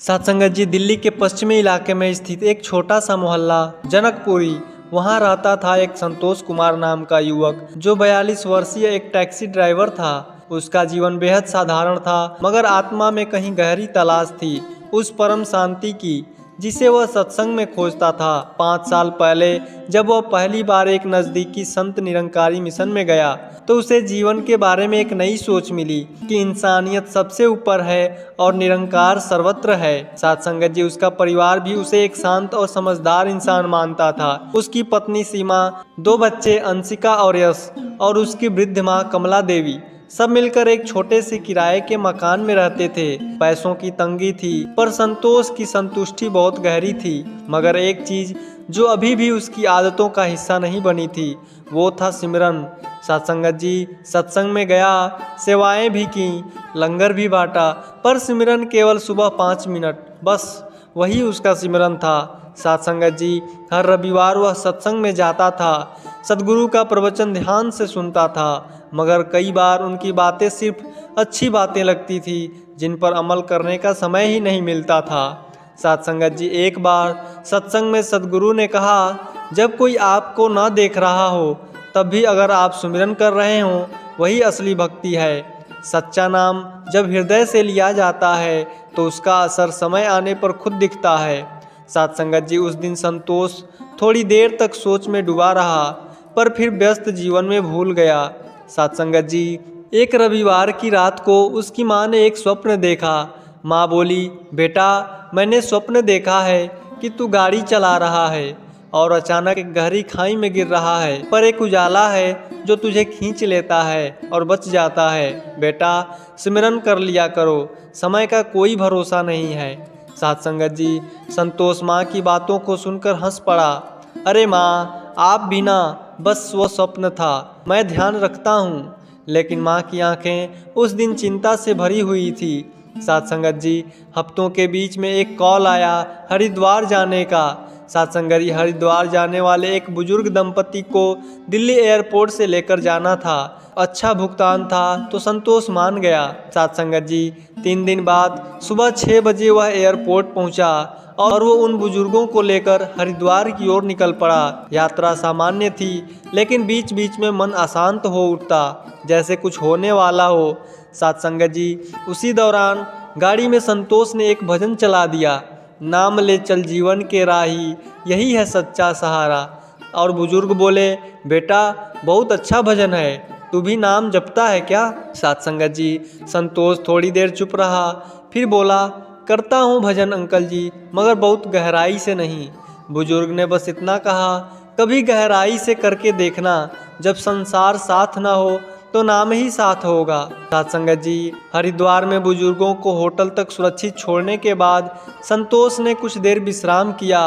सत्संगत जी, दिल्ली के पश्चिमी इलाके में स्थित एक छोटा सा मोहल्ला जनकपुरी, वहाँ रहता था एक संतोष कुमार नाम का युवक जो 42 वर्षीय एक टैक्सी ड्राइवर था। उसका जीवन बेहद साधारण था, मगर आत्मा में कहीं गहरी तलाश थी उस परम शांति की जिसे वह सत्संग में खोजता था। 5 साल पहले जब वह पहली बार एक नज़दीकी संत निरंकारी मिशन में गया तो उसे जीवन के बारे में एक नई सोच मिली कि इंसानियत सबसे ऊपर है और निरंकार सर्वत्र है। साथ संगत जी, उसका परिवार भी उसे एक शांत और समझदार इंसान मानता था। उसकी पत्नी सीमा, 2 बच्चे अंशिका और यश और उसकी वृद्ध माँ कमला देवी सब मिलकर एक छोटे से किराए के मकान में रहते थे। पैसों की तंगी थी पर संतोष की संतुष्टि बहुत गहरी थी। मगर एक चीज जो अभी भी उसकी आदतों का हिस्सा नहीं बनी थी वो था सिमरन। सत्संगत जी, सत्संग में गया, सेवाएं भी की, लंगर भी बांटा, पर सिमरन केवल सुबह 5 मिनट, बस वही उसका सिमरन था। सत्संगत जी, हर रविवार वह सत्संग में जाता था, सदगुरु का प्रवचन ध्यान से सुनता था, मगर कई बार उनकी बातें सिर्फ अच्छी बातें लगती थी जिन पर अमल करने का समय ही नहीं मिलता था। सत्संगत जी, एक बार सत्संग में सदगुरु ने कहा, जब कोई आपको न देख रहा हो तब भी अगर आप सुमिरन कर रहे हो वही असली भक्ति है। सच्चा नाम जब हृदय से लिया जाता है तो उसका असर समय आने पर खुद दिखता है। सत्संगत जी, उस दिन संतोष थोड़ी देर तक सोच में डूबा रहा पर फिर व्यस्त जीवन में भूल गया। सत्संगत जी, एक रविवार की रात को उसकी माँ ने एक स्वप्न देखा। माँ बोली, बेटा, मैंने स्वप्न देखा है कि तू गाड़ी चला रहा है और अचानक एक गहरी खाई में गिर रहा है, पर एक उजाला है जो तुझे खींच लेता है और बच जाता है। बेटा, सिमरन कर लिया करो, समय का कोई भरोसा नहीं है। सत्संगत जी, संतोष माँ की बातों को सुनकर हंस पड़ा। अरे माँ, आप भी ना, बस वो स्वप्न था, मैं ध्यान रखता हूँ। लेकिन माँ की आंखें उस दिन चिंता से भरी हुई थी। सत्संगत जी, हफ्तों के बीच में एक कॉल आया हरिद्वार जाने का। सत्संगत जी, हरिद्वार जाने वाले एक बुजुर्ग दंपति को दिल्ली एयरपोर्ट से लेकर जाना था। अच्छा भुगतान था तो संतोष मान गया। सत्संगत जी, 3 दिन बाद सुबह 6 बजे वह एयरपोर्ट पहुंचा और वो उन बुजुर्गों को लेकर हरिद्वार की ओर निकल पड़ा। यात्रा सामान्य थी लेकिन बीच बीच में मन अशांत हो उठता, जैसे कुछ होने वाला हो। सत्संगत जी, उसी दौरान गाड़ी में संतोष ने एक भजन चला दिया, नाम ले चल जीवन के राही, यही है सच्चा सहारा। और बुजुर्ग बोले, बेटा, बहुत अच्छा भजन है, तू भी नाम जपता है क्या? सत्संगत जी, संतोष थोड़ी देर चुप रहा, फिर बोला, करता हूँ भजन अंकल जी, मगर बहुत गहराई से नहीं। बुजुर्ग ने बस इतना कहा, कभी गहराई से करके देखना, जब संसार साथ ना हो तो नाम ही साथ होगा। सत्संगत जी, हरिद्वार में बुजुर्गों को होटल तक सुरक्षित छोड़ने के बाद संतोष ने कुछ देर विश्राम किया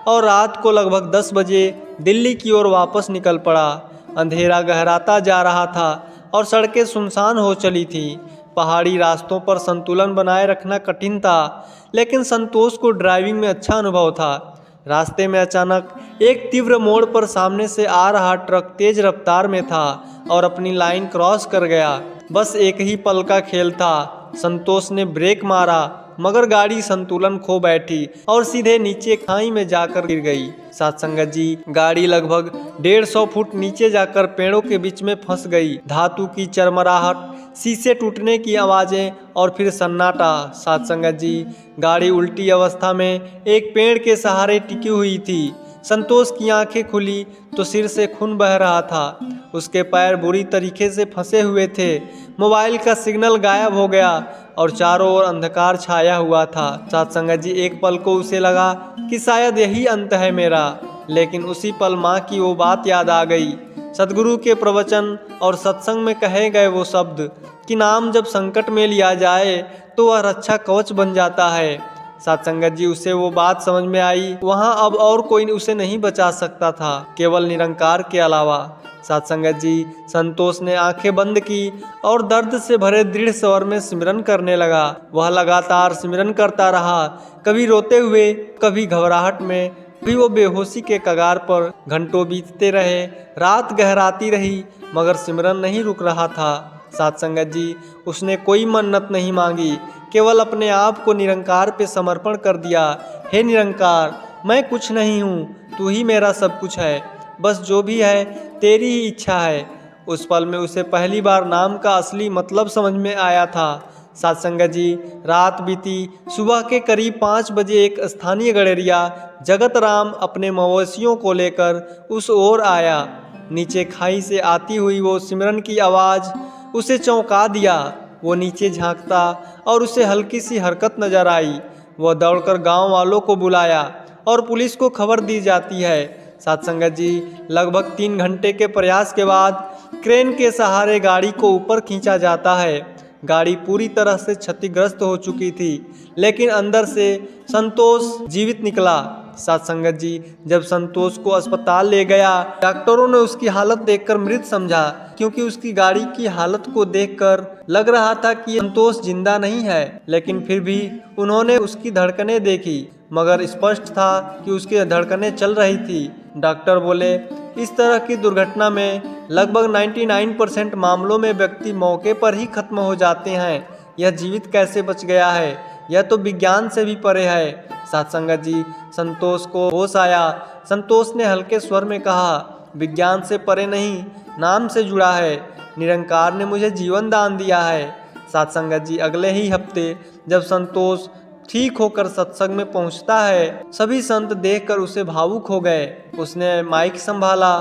और रात को लगभग 10 बजे दिल्ली की ओर वापस निकल पड़ा। अंधेरा गहराता जा रहा था और सड़कें सुनसान हो चली थी। पहाड़ी रास्तों पर संतुलन बनाए रखना कठिन था, लेकिन संतोष को ड्राइविंग में अच्छा अनुभव था। रास्ते में अचानक एक तीव्र मोड़ पर सामने से आ रहा ट्रक तेज रफ्तार में था और अपनी लाइन क्रॉस कर गया। बस एक ही पल का खेल था। संतोष ने ब्रेक मारा मगर गाड़ी संतुलन खो बैठी और सीधे नीचे खाई में जाकर गिर गई। सत्संगत जी, गाड़ी लगभग 150 फुट नीचे जाकर पेड़ों के बीच में फंस गई। धातु की चरमराहट, शीशे टूटने की आवाज़ें और फिर सन्नाटा। सत्संगत जी, गाड़ी उल्टी अवस्था में एक पेड़ के सहारे टिकी हुई थी। संतोष की आंखें खुली तो सिर से खून बह रहा था। उसके पैर बुरी तरीके से फंसे हुए थे। मोबाइल का सिग्नल गायब हो गया और चारों ओर अंधकार छाया हुआ था। सत्संगत जी, एक पल को उसे लगा कि शायद यही अंत है मेरा, लेकिन उसी पल माँ की वो बात याद आ गई, सदगुरु के प्रवचन और सत्संग में कहे गए वो शब्द कि नाम जब संकट में लिया जाए तो वह रक्षा कवच बन जाता है। सत्संगत जी, उसे वो बात समझ में आई, वहाँ अब और कोई उसे नहीं बचा सकता था, केवल निरंकार के अलावा। सत्संगत जी, संतोष ने आंखें बंद की और दर्द से भरे दृढ़ स्वर में सिमरन करने लगा। वह लगातार सिमरन करता रहा, कभी रोते हुए, कभी घबराहट में, कभी वो बेहोशी के कगार पर। घंटों बीतते रहे, रात गहराती रही, मगर सिमरन नहीं रुक रहा था। साथ संगत जी, उसने कोई मन्नत नहीं मांगी, केवल अपने आप को निरंकार पे समर्पण कर दिया। हे निरंकार, मैं कुछ नहीं हूँ, तू ही मेरा सब कुछ है, बस जो भी है तेरी ही इच्छा है। उस पल में उसे पहली बार नाम का असली मतलब समझ में आया था। साथ संगत जी, रात बीती। सुबह के करीब 5 बजे एक स्थानीय गडेरिया जगत राम अपने मवेशियों को लेकर उस ओर आया। नीचे खाई से आती हुई वो सिमरन की आवाज़ उसे चौंका दिया। वो नीचे झांकता और उसे हल्की सी हरकत नजर आई। वह दौड़कर गांव वालों को बुलाया और पुलिस को खबर दी जाती है। साथ संगत जी, लगभग 3 घंटे के प्रयास के बाद क्रेन के सहारे गाड़ी को ऊपर खींचा जाता है। गाड़ी पूरी तरह से क्षतिग्रस्त हो चुकी थी, लेकिन अंदर से संतोष जीवित निकला। साथ संगत जी, जब संतोष को अस्पताल ले गया, डॉक्टरों ने उसकी हालत देखकर मृत समझा, क्योंकि उसकी गाड़ी की हालत को देखकर लग रहा था कि संतोष जिंदा नहीं है। लेकिन फिर भी उन्होंने उसकी धड़कनें देखी, मगर स्पष्ट था कि उसकी धड़कनें चल रही थी। डॉक्टर बोले, इस तरह की दुर्घटना में लगभग 99% मामलों में व्यक्ति मौके पर ही खत्म हो जाते हैं। यह जीवित कैसे बच गया है, यह तो विज्ञान से भी परे है। साथ संगत जी, संतोष को होश आया। संतोष ने हल्के स्वर में कहा, विज्ञान से परे नहीं, नाम से जुड़ा है। निरंकार ने मुझे जीवन दान दिया है। साथ संगत जी, अगले ही हफ्ते जब संतोष ठीक होकर सत्संग में पहुंचता है, सभी संत देखकर उसे भावुक हो गए। उसने माइक संभाला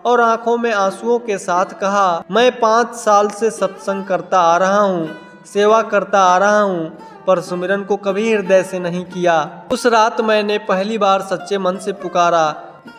और आंखों में आंसुओं के साथ कहा, मैं 5 साल से सत्संग करता आ रहा हूँ, सेवा करता आ रहा हूँ, पर सुमिरन को कभी हृदय से नहीं किया। उस रात मैंने पहली बार सच्चे मन से पुकारा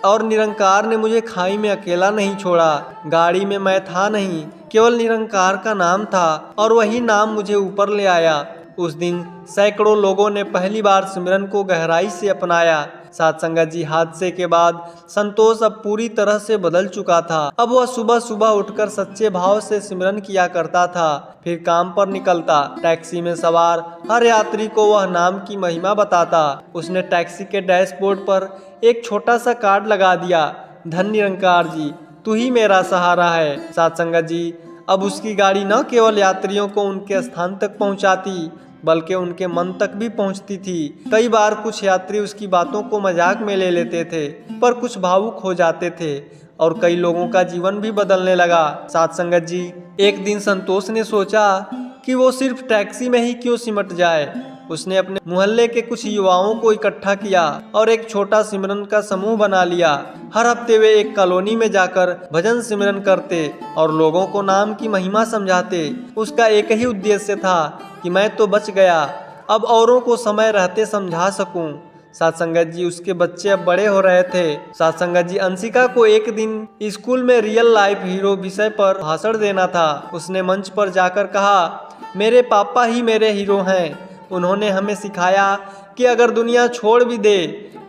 और निरंकार ने मुझे खाई में अकेला नहीं छोड़ा। गाड़ी में मैं था नहीं, केवल निरंकार का नाम था और वही नाम मुझे ऊपर ले आया। उस दिन सैकड़ों लोगों ने पहली बार सिमरन को गहराई से अपनाया। साथ संगत जी, हादसे के बाद संतोष अब पूरी तरह से बदल चुका था। अब वह सुबह सुबह उठकर सच्चे भाव से सिमरन किया करता था, फिर काम पर निकलता। टैक्सी में सवार हर यात्री को वह नाम की महिमा बताता। उसने टैक्सी के डैशबोर्ड पर एक छोटा सा कार्ड लगा दिया, धन निरंकार जी, तू ही मेरा सहारा है। साथ संगत जी, अब उसकी गाड़ी न केवल यात्रियों को उनके स्थान तक पहुंचाती, बल्कि उनके मन तक भी पहुंचती थी। कई बार कुछ यात्री उसकी बातों को मजाक में ले लेते थे, पर कुछ भावुक हो जाते थे और कई लोगों का जीवन भी बदलने लगा। साथ संगत जी, एक दिन संतोष ने सोचा कि वो सिर्फ टैक्सी में ही क्यों सिमट जाए। उसने अपने मोहल्ले के कुछ युवाओं को इकट्ठा किया और एक छोटा सिमरन का समूह बना लिया। हर हफ्ते वे एक कॉलोनी में जाकर भजन सिमरन करते और लोगों को नाम की महिमा समझाते। उसका एक ही उद्देश्य था कि मैं तो बच गया, अब औरों को समय रहते समझा सकूं। साथ संगत जी, उसके बच्चे अब बड़े हो रहे थे। साथ संगत जी, अंशिका को एक दिन स्कूल में रियल लाइफ हीरो विषय पर भाषण देना था। उसने मंच पर जाकर कहा, मेरे पापा ही मेरे हीरो हैं। उन्होंने हमें सिखाया कि अगर दुनिया छोड़ भी दे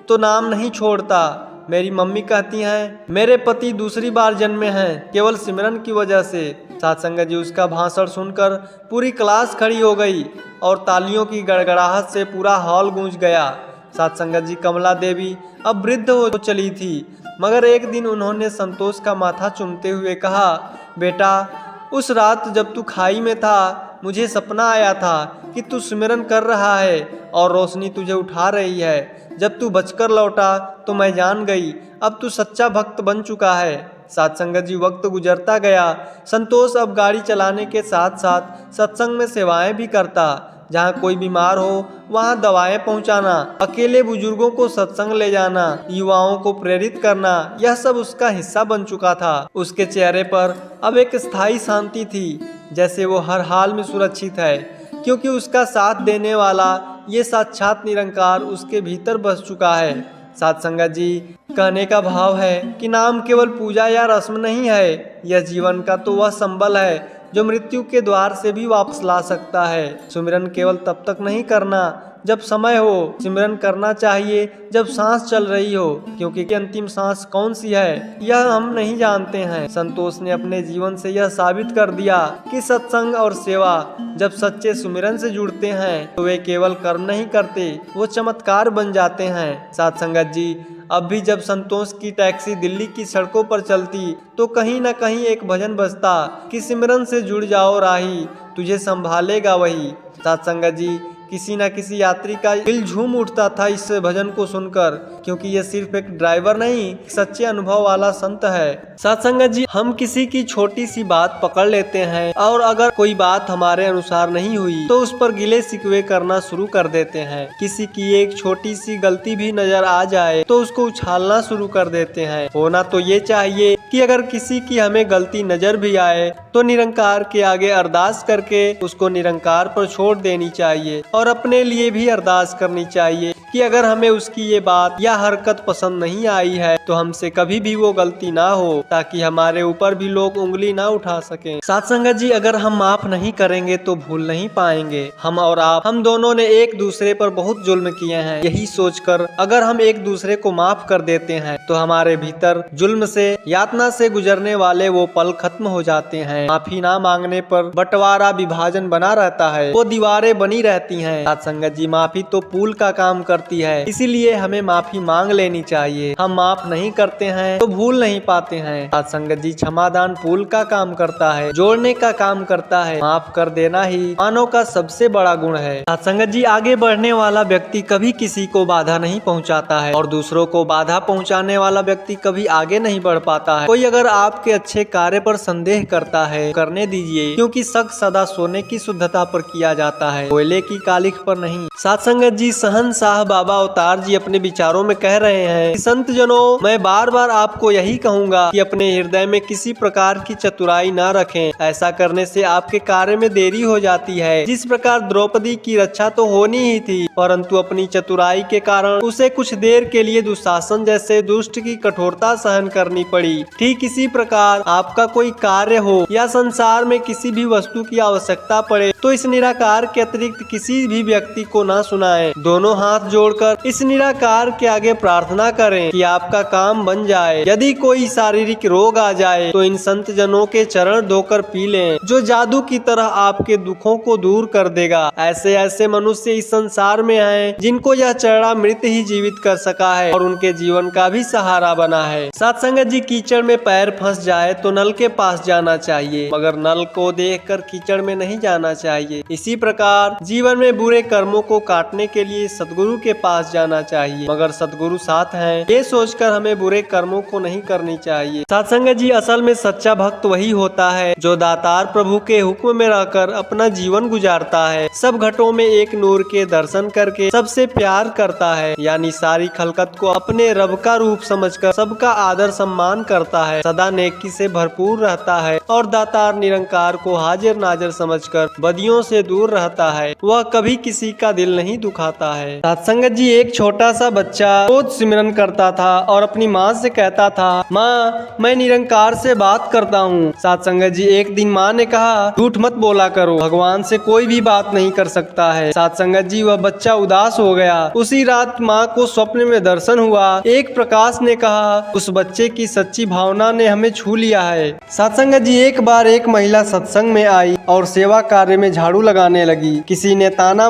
तो नाम नहीं छोड़ता। मेरी मम्मी कहती हैं, मेरे पति दूसरी बार जन्मे हैं केवल सिमरन की वजह से। साथ संगत जी, उसका भाषण सुनकर पूरी क्लास खड़ी हो गई और तालियों की गड़गड़ाहट से पूरा हॉल गूंज गया। साथ संगत जी, कमला देवी अब वृद्ध हो चली थी, मगर एक दिन उन्होंने संतोष का माथा चूमते हुए कहा, बेटा, उस रात जब तू खाई में था, मुझे सपना आया था कि तू सिमरन कर रहा है और रोशनी तुझे उठा रही है। जब तू बचकर लौटा तो मैं जान गई, अब तू सच्चा भक्त बन चुका है। साथ संगत जी, वक्त गुजरता गया। संतोष अब गाड़ी चलाने के साथ साथ सत्संग में सेवाएं भी करता। जहाँ कोई बीमार हो वहाँ दवाएं पहुँचाना, अकेले बुजुर्गों को सत्संग ले जाना, युवाओं को प्रेरित करना, यह सब उसका हिस्सा बन चुका था। उसके चेहरे पर अब एक स्थायी शांति थी, जैसे वो हर हाल में सुरक्षित है, क्योंकि उसका साथ देने वाला ये साक्षात निरंकार उसके भीतर बस चुका है। साथ संगत जी, कहने का भाव है कि नाम केवल पूजा या रस्म नहीं है, यह जीवन का तो वह संबल है जो मृत्यु के द्वार से भी वापस ला सकता है। सुमिरन केवल तब तक नहीं करना जब समय हो, सिमरन करना चाहिए जब सांस चल रही हो, क्योंकि अंतिम सांस कौन सी है यह हम नहीं जानते हैं। संतोष ने अपने जीवन से यह साबित कर दिया कि सत्संग और सेवा जब सच्चे सुमिरन से जुड़ते हैं तो वे केवल कर्म नहीं करते, वो चमत्कार बन जाते हैं। साथ संगत जी, अब भी जब संतोष की टैक्सी दिल्ली की सड़कों पर चलती तो कहीं न कहीं एक भजन बजता कि सिमरन से जुड़ जाओ राही, तुझे संभालेगा वही। साथ संगत जी, किसी न किसी यात्री का दिल झूम उठता था इस भजन को सुनकर, क्योंकि ये सिर्फ एक ड्राइवर नहीं, सच्चे अनुभव वाला संत है। साथ संगत जी, हम किसी की छोटी सी बात पकड़ लेते हैं और अगर कोई बात हमारे अनुसार नहीं हुई तो उस पर गिले शिकवे करना शुरू कर देते हैं। किसी की एक छोटी सी गलती भी नजर आ जाए तो उसको उछालना शुरू कर देते हैं। होना तो ये चाहिए कि अगर किसी की हमें गलती नजर भी आए तो निरंकार के आगे अरदास करके उसको निरंकार पर छोड़ देनी चाहिए और अपने लिए भी अरदास करनी चाहिए कि अगर हमें उसकी ये बात या हरकत पसंद नहीं आई है तो हमसे कभी भी वो गलती ना हो, ताकि हमारे ऊपर भी लोग उंगली ना उठा सकें। साथ संगत जी, अगर हम माफ नहीं करेंगे तो भूल नहीं पाएंगे। हम और आप, हम दोनों ने एक दूसरे पर बहुत जुल्म किए हैं। यही सोचकर अगर हम एक दूसरे को माफ कर देते हैं तो हमारे भीतर जुल्म से, यातना से गुजरने वाले वो पल खत्म हो जाते हैं। माफी ना मांगने पर बंटवारा, विभाजन बना रहता है, वो दीवारें बनी रहती हैं। साथ संगत जी, माफी तो पुल का काम करती है, इसीलिए हमें माफी मांग लेनी चाहिए। हम माफ नहीं करते हैं तो भूल नहीं पाते हैं। साथ संगत जी, क्षमादान पुल का काम करता है, जोड़ने का काम करता है। माफ कर देना ही मानव का सबसे बड़ा गुण है। साथ संगत जी, आगे बढ़ने वाला व्यक्ति कभी किसी को बाधा नहीं पहुंचाता है और दूसरों को बाधा पहुंचाने वाला व्यक्ति कभी आगे नहीं बढ़ पाता है। कोई अगर आपके अच्छे कार्य पर संदेह करता है, करने दीजिए, क्योंकि शक सदा सोने की शुद्धता पर किया जाता है, कोयले की कालिख पर नहीं। साथ संगत जी, शहंशाह बाबा अवतार जी अपने विचारों में कह रहे हैं कि संत जनों, मैं बार बार आपको यही कहूंगा कि अपने हृदय में किसी प्रकार की चतुराई न रखें। ऐसा करने से आपके कार्य में देरी हो जाती है। जिस प्रकार द्रौपदी की रक्षा तो होनी ही थी, परंतु अपनी चतुराई के कारण उसे कुछ देर के लिए दुशासन जैसे दुष्ट की कठोरता सहन करनी पड़ी। ठीक इसी प्रकार आपका कोई कार्य हो या संसार में किसी भी वस्तु की आवश्यकता पड़े तो इस निराकार के अतिरिक्त किसी भी व्यक्ति को ना सुनाएं। दोनों हाथ जोड़कर इस निराकार के आगे प्रार्थना करें कि आपका काम बन जाए। यदि कोई शारीरिक रोग आ जाए तो इन संत जनों के चरण धोकर पी लें, जो जादू की तरह आपके दुखों को दूर कर देगा। ऐसे ऐसे मनुष्य इस संसार में हैं जिनको यह चढ़ा मृत ही जीवित कर सका है और उनके जीवन का भी सहारा बना है। साथ संगत जी, कीचड़ में पैर फंस जाए तो नल के पास जाना चाहिए, मगर नल को देखकर कीचड़ में नहीं जाना चाहिए। इसी प्रकार जीवन में बुरे कर्मों को काटने के लिए सद्गुरु के पास जाना चाहिए, मगर सद्गुरु साथ हैं ये सोचकर हमें बुरे कर्मों को नहीं करनी चाहिए। साथ संगत जी, असल में सच्चा भक्त वही होता है जो दातार प्रभु के हुक्म में रहकर अपना जीवन गुजारता है। सब घटों में एक नूर के दर्शन करके सबसे प्यार करता है, यानी सारी खलकत को अपने रब का रूप समझकर सबका आदर सम्मान करता है, सदा नेकी से भरपूर रहता है और दातार निरंकार को हाजिर नाजिर समझकर बदियों से दूर रहता है। वह कभी किसी का दिल नहीं दुखाता है। साथ संगत जी, एक छोटा सा बच्चा रोज सिमरन करता था और अपनी माँ से कहता था, माँ मैं निरंकार से बात करता हूँ। साथ संगत जी, एक दिन माँ ने कहा, झूठ मत बोला करो, भगवान से कोई भी बात नहीं कर सकता है। साथ संगत जी, वह बच्चा उदास हो गया। उसी रात माँ को स्वप्न में दर्शन हुआ। एक प्रकाश ने कहा, उस बच्चे की सच्ची भावना ने हमें छू लिया है। साथ संगत जी, एक बार एक महिला सत्संग में आई और सेवा कार्य में झाड़ू लगाने लगी। किसी ने ताना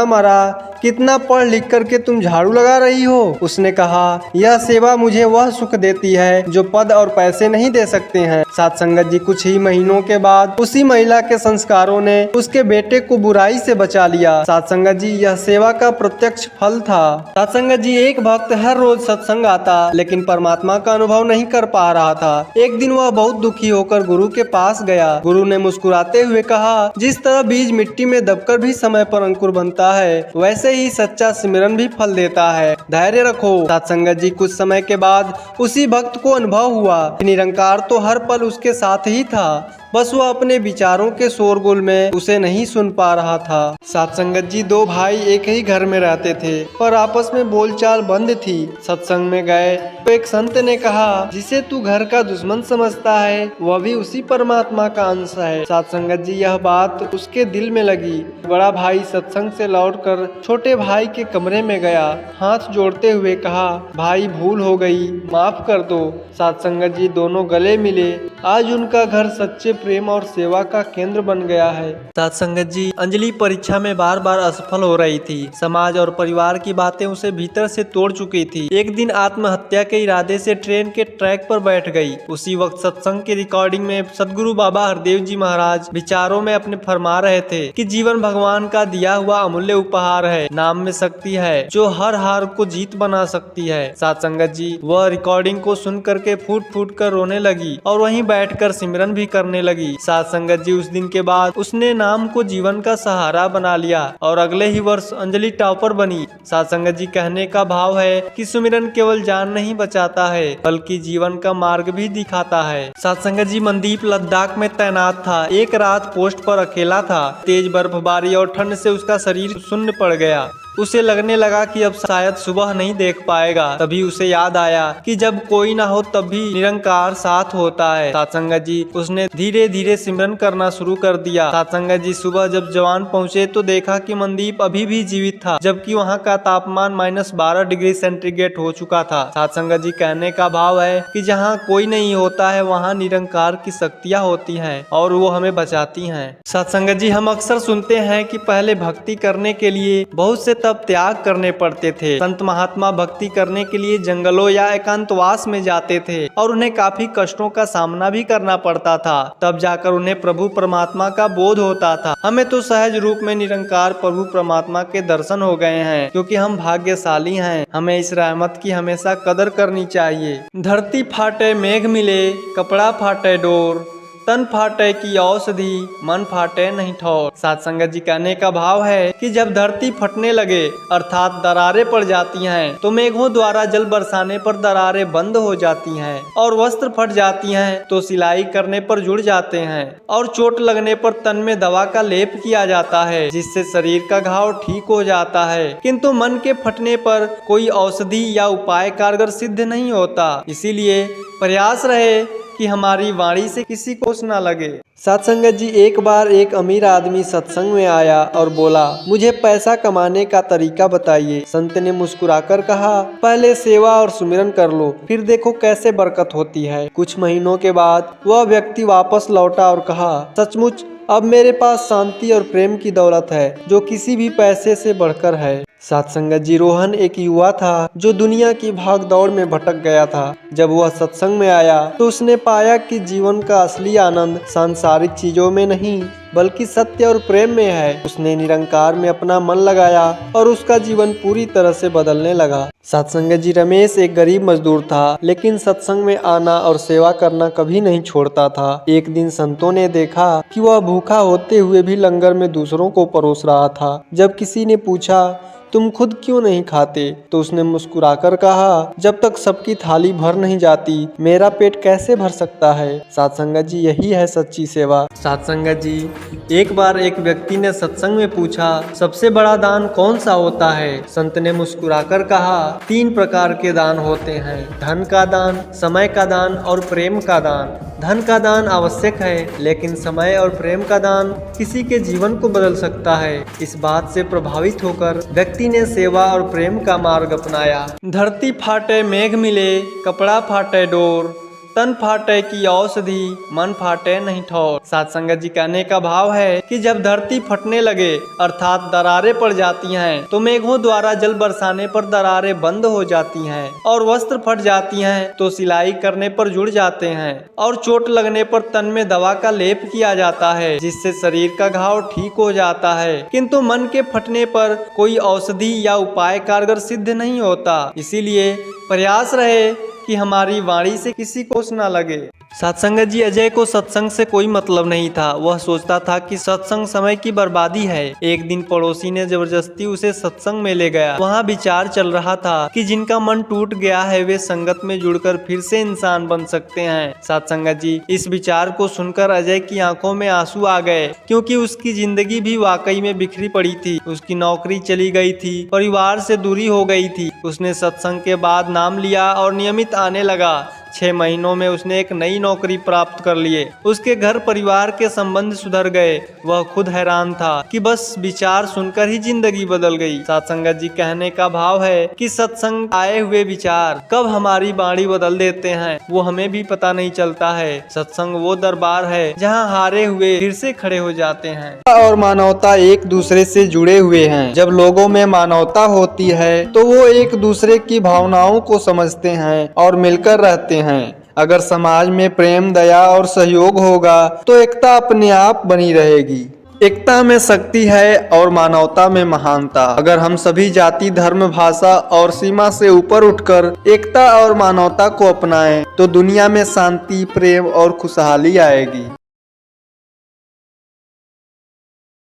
मारा, कितना पढ़ लिख करके तुम झाड़ू लगा रही हो। उसने कहा, यह सेवा मुझे वह सुख देती है जो पद और पैसे नहीं दे सकते हैं। साथ संगत जी, कुछ ही महीनों के बाद उसी महिला के संस्कारों ने उसके बेटे को बुराई से बचा लिया। साथ संगत जी, यह सेवा का प्रत्यक्ष फल था। साथ संगत जी, एक भक्त हर रोज सत्संग आता लेकिन परमात्मा का अनुभव नहीं कर पा रहा था। एक दिन वह बहुत दुखी होकर गुरु के पास गया। गुरु ने मुस्कुराते हुए कहा, जिस तरह बीज मिट्टी में दबकर भी समय पर अंकुर बनता है, वैसे ही सच्चा सिमरन भी फल देता है, धैर्य रखो। साथ संगत जी, कुछ समय के बाद उसी भक्त को अनुभव हुआ कि निरंकार तो हर पल उसके साथ ही था, बस वह अपने विचारों के शोरगुल में उसे नहीं सुन पा रहा था। साथ संगत जी, दो भाई एक ही घर में रहते थे पर आपस में बोलचाल बंद थी। सत्संग में गए तो एक संत ने कहा, जिसे तू घर का दुश्मन समझता है वह भी उसी परमात्मा का अंश है। साथ संगत जी, यह बात उसके दिल में लगी। बड़ा भाई सत्संग से लौटकर छोटे भाई के कमरे में गया, हाथ जोड़ते हुए कहा, भाई भूल हो गई, माफ कर दो। साथ संगत जी, दोनों गले मिले। आज उनका घर सच्चे प्रेम और सेवा का केंद्र बन गया है। साथ संगत जी, अंजलि परीक्षा में बार बार असफल हो रही थी। समाज और परिवार की बातें उसे भीतर से तोड़ चुकी थी। एक दिन आत्महत्या के इरादे से ट्रेन के ट्रैक पर बैठ गई। उसी वक्त सत्संग की रिकॉर्डिंग में सदगुरु बाबा हरदेव जी महाराज विचारों में अपने फरमा रहे थे कि जीवन भगवान का दिया हुआ अमूल्य उपहार है। नाम में शक्ति है जो हर हार को जीत बना सकती है। साथ संगत जी, वह रिकॉर्डिंग को सुन करके फूट फूट कर रोने लगी और वहीं बैठकर सिमरन भी करने लगी। साथ संगत जी, उस दिन के बाद उसने नाम को जीवन का सहारा बना लिया और अगले ही वर्ष अंजलि टॉपर बनी। साथ संगत जी, कहने का भाव है कि सुमिरन केवल जान नहीं बचाता है बल्कि जीवन का मार्ग भी दिखाता है। साथ संगत जी, मनदीप लद्दाख में तैनात था। एक रात पोस्ट पर अकेला था। तेज बर्फबारी और ठंड से उसका शरीर सुन्न पड़ गया। उसे लगने लगा कि अब शायद सुबह नहीं देख पाएगा। तभी उसे याद आया कि जब कोई ना हो तब भी निरंकार साथ होता है। साथ संगत जी, उसने धीरे धीरे सिमरन करना शुरू कर दिया। साथ संगत जी, सुबह जब जवान पहुंचे तो देखा कि मनदीप अभी भी जीवित था, जबकि वहां का तापमान -12 डिग्री सेंटीग्रेड हो चुका था। साथ संगत जी, कहने का भाव है कि जहाँ कोई नहीं होता है वहाँ निरंकार की शक्तियाँ होती हैं और वो हमें बचाती हैं। साथ संगत जी, हम अक्सर सुनते हैं कि पहले भक्ति करने के लिए बहुत से तब त्याग करने पड़ते थे। संत महात्मा भक्ति करने के लिए जंगलों या एकांतवास में जाते थे और उन्हें काफी कष्टों का सामना भी करना पड़ता था। तब जाकर उन्हें प्रभु परमात्मा का बोध होता था। हमें तो सहज रूप में निरंकार प्रभु परमात्मा के दर्शन हो गए हैं, क्योंकि हम भाग्यशाली हैं। हमें इस रहमत की हमेशा कदर करनी चाहिए। धरती फाटे मेघ मिले, कपड़ा फाटे डोर, तन फाटे की औषधि, मन फाटे नहीं ठोर। साथ संगत जी, कहने का भाव है कि जब धरती फटने लगे अर्थात दरारें पड़ जाती हैं तो मेघों द्वारा जल बरसाने पर दरारें बंद हो जाती हैं और वस्त्र फट जाती हैं तो सिलाई करने पर जुड़ जाते हैं और चोट लगने पर तन में दवा का लेप किया जाता है जिससे शरीर का घाव ठीक हो जाता है। किंतु मन के फटने पर कोई औषधि या उपाय कारगर सिद्ध नहीं होता। इसीलिए प्रयास रहे कि हमारी वाणी से किसी को न लगे। साथ संगत जी, एक बार एक अमीर आदमी सत्संग में आया और बोला, मुझे पैसा कमाने का तरीका बताइए। संत ने मुस्कुराकर कहा, पहले सेवा और सुमिरन कर लो, फिर देखो कैसे बरकत होती है। कुछ महीनों के बाद वह व्यक्ति वापस लौटा और कहा, सचमुच अब मेरे पास शांति और प्रेम की दौलत है जो किसी भी पैसे से बढ़कर है। साथ संगत जी, रोहन एक युवा था जो दुनिया की भाग दौड़ में भटक गया था। जब वह सत्संग में आया तो उसने पाया कि जीवन का असली आनंद सांसारिक चीजों में नहीं बल्कि सत्य और प्रेम में है। उसने निरंकार में अपना मन लगाया और उसका जीवन पूरी तरह से बदलने लगा। साथ संगत जी, रमेश एक गरीब मजदूर था, लेकिन सत्संग में आना और सेवा करना कभी नहीं छोड़ता था। एक दिन संतों ने देखा कि वह भूखा होते हुए भी लंगर में दूसरों को परोस रहा था। जब किसी ने पूछा, तुम खुद क्यों नहीं खाते, तो उसने मुस्कुराकर कहा, जब तक सबकी थाली भर नहीं जाती मेरा पेट कैसे भर सकता है। साथ संगत जी, यही है सच्ची सेवा। साथ संगत जी, एक बार एक व्यक्ति ने सत्संग में पूछा, सबसे बड़ा दान कौन सा होता है। संत ने मुस्कुराकर कहा, 3 प्रकार के दान होते हैं, धन का दान, समय का दान और प्रेम का दान। धन का दान आवश्यक है, लेकिन समय और प्रेम का दान किसी के जीवन को बदल सकता है। इस बात से प्रभावित होकर व्यक्ति ने सेवा और प्रेम का मार्ग अपनाया। धरती फाटे मेघ मिले, कपड़ा फाटे डोर, तन फाटे की औषधि, मन फाटे नहीं ठोर। साथ संगत जी, कहने का भाव है कि जब धरती फटने लगे अर्थात दरारें पड़ जाती हैं तो मेघों द्वारा जल बरसाने पर दरारें बंद हो जाती हैं और वस्त्र फट जाती हैं तो सिलाई करने पर जुड़ जाते हैं और चोट लगने पर तन में दवा का लेप किया जाता है जिससे शरीर का घाव ठीक हो जाता है। किंतु मन के फटने पर कोई औषधि या उपाय कारगर सिद्ध नहीं होता। इसीलिए प्रयास रहे कि हमारी वाणी से किसी को न लगे। साथ संगत जी, अजय को सत्संग से कोई मतलब नहीं था। वह सोचता था कि सत्संग समय की बर्बादी है। एक दिन पड़ोसी ने जबरदस्ती उसे सत्संग में ले गया। वहाँ विचार चल रहा था कि जिनका मन टूट गया है वे संगत में जुड़कर फिर से इंसान बन सकते हैं। साथ संगत जी, इस विचार को सुनकर अजय की आंखों में आंसू आ गए, क्योंकि उसकी जिंदगी भी वाकई में बिखरी पड़ी थी। उसकी नौकरी चली गई थी, परिवार से दूरी हो गई थी। उसने सत्संग के बाद नाम लिया और नियमित आने लगा। 6 महीनों में उसने एक नई नौकरी प्राप्त कर लिए। उसके घर परिवार के संबंध सुधर गए। वह खुद हैरान था कि बस विचार सुनकर ही जिंदगी बदल गई। सत्संगत जी कहने का भाव है कि सत्संग आए हुए विचार कब हमारी बाणी बदल देते हैं वो हमें भी पता नहीं चलता है। सत्संग वो दरबार है जहाँ हारे हुए फिर से खड़े हो जाते हैं और मानवता एक दूसरे से जुड़े हुए हैं। जब लोगों में मानवता होती है तो वो एक दूसरे की भावनाओं को समझते हैं और मिलकर रहते हैं। अगर समाज में प्रेम, दया और सहयोग होगा तो एकता अपने आप बनी रहेगी। एकता में शक्ति है और मानवता में महानता। अगर हम सभी जाति, धर्म, भाषा और सीमा से ऊपर उठकर एकता और मानवता को अपनाएं तो दुनिया में शांति, प्रेम और खुशहाली आएगी।